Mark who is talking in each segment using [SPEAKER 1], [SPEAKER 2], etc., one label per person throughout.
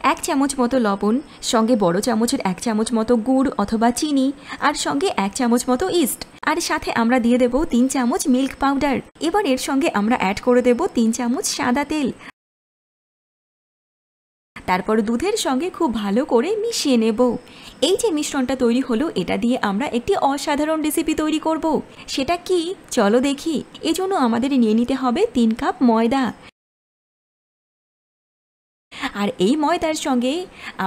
[SPEAKER 1] 1 চামচ মতো লবণ, সঙ্গে বড় চামচের 1 চামচ মতো গুড় অথবা চিনি, আর সঙ্গে 1 চামচ মতো ইস্ট, আর সাথে আমরা দিয়ে দেব 3 চামচ মিল্ক পাউডার। এবার এর সঙ্গে আমরা অ্যাড করে দেব 3 চামচ সাদা তেল। তারপর দুধের সঙ্গে খুব ভালো করে মিশিয়ে নেব। এই যে মিশ্রণটা তৈরি হলো, এটা দিয়ে আমরা একটি অসাধারণ রেসিপি তৈরি করব। সেটা কি, চলো দেখি। এজন্য আমাদের নিয়ে নিতে হবে 3 কাপ ময়দা, আর এই ময়দার সঙ্গে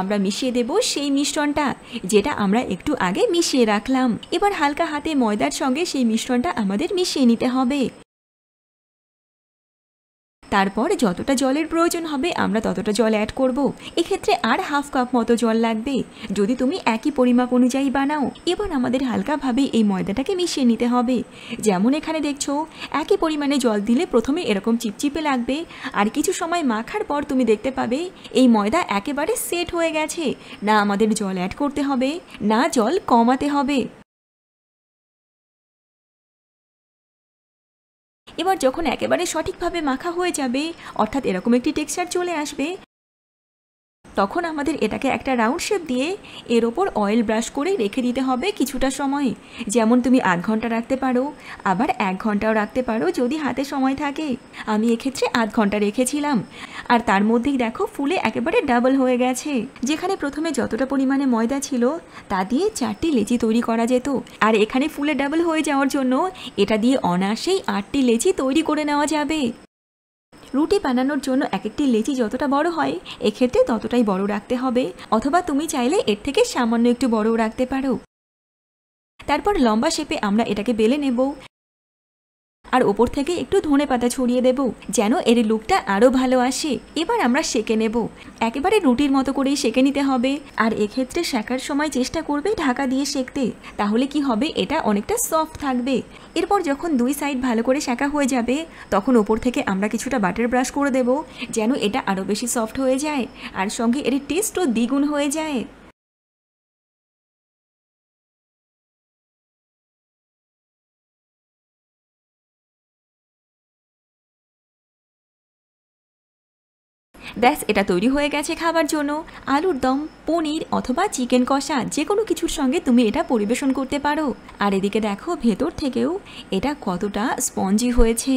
[SPEAKER 1] আমরা মিশিয়ে দেব সেই মিশ্রণটা যেটা আমরা একটু আগে মিশিয়ে রাখলাম। এবার হালকা হাতে ময়দার সঙ্গে সেই মিশ্রণটা আমাদের মিশিয়ে নিতে হবে। তারপর যতটা জলের প্রয়োজন হবে আমরা ততটা জল অ্যাড করব। এক্ষেত্রে আর হাফ কাপ মতো জল লাগবে যদি তুমি একই পরিমাপ অনুযায়ী বানাও। এবার আমাদের হালকাভাবে এই ময়দাটাকে মিশিয়ে নিতে হবে। যেমন এখানে দেখছো, একই পরিমাণে জল দিলে প্রথমে এরকম চিপচিপে লাগবে, আর কিছু সময় মাখার পর তুমি দেখতে পাবে এই ময়দা একেবারে সেট হয়ে গেছে। না আমাদের জল অ্যাড করতে হবে, না জল কমাতে হবে। এবার যখন একেবারে সঠিকভাবে মাখা হয়ে যাবে, অর্থাৎ এরকম একটি টেক্সচার চলে আসবে, তখন আমাদের এটাকে একটা রাউন্ড শেপ দিয়ে এর ওপর অয়েল ব্রাশ করে রেখে দিতে হবে কিছুটা সময়। যেমন তুমি আধ ঘন্টা রাখতে পারো, আবার 1 ঘন্টাও রাখতে পারো যদি হাতে সময় থাকে। আমি এক্ষেত্রে আধ ঘন্টা রেখেছিলাম, আর তার মধ্যেই দেখো ফুলে একেবারে ডাবল হয়ে গেছে। যেখানে প্রথমে যতটা পরিমাণে ময়দা ছিল তা দিয়ে 4টি লেচি তৈরি করা যেত, আর এখানে ফুলে ডাবল হয়ে যাওয়ার জন্য এটা দিয়ে অনায়াসেই 8টি লেচি তৈরি করে নেওয়া যাবে। রুটি বানানোর জন্য এক একটি লেচি যতটা বড় হয় এক্ষেত্রে ততটাই বড় রাখতে হবে, অথবা তুমি চাইলে এর থেকে সামান্য একটু বড়ও রাখতে পারো। তারপর লম্বা শেপে আমরা এটাকে বেলে নেব, আর ওপর থেকে একটু ধনেপাতা ছড়িয়ে দেব যেন এর লুকটা আরও ভালো আসে। এবার আমরা সেঁকে নেব। একেবারে রুটির মতো করেই সেঁকে নিতে হবে, আর এক্ষেত্রে সেঁকার সময় চেষ্টা করবে ঢাকা দিয়ে সেঁকতে, তাহলে কি হবে, এটা অনেকটা সফট থাকবে। এরপর যখন 2 সাইড ভালো করে সেঁকা হয়ে যাবে, তখন ওপর থেকে আমরা কিছুটা বাটার ব্রাশ করে দেব যেন এটা আরও বেশি সফট হয়ে যায়, আর সঙ্গে এর টেস্টও দ্বিগুণ হয়ে যায়। ব্যাস, এটা তৈরি হয়ে গেছে খাবার জন্য। আলুর দম, পনির অথবা চিকেন কষা যে কোনো কিছুর সঙ্গে তুমি এটা পরিবেশন করতে পারো। আর এদিকে দেখো ভেতর থেকেও এটা কতটা স্পঞ্জি হয়েছে।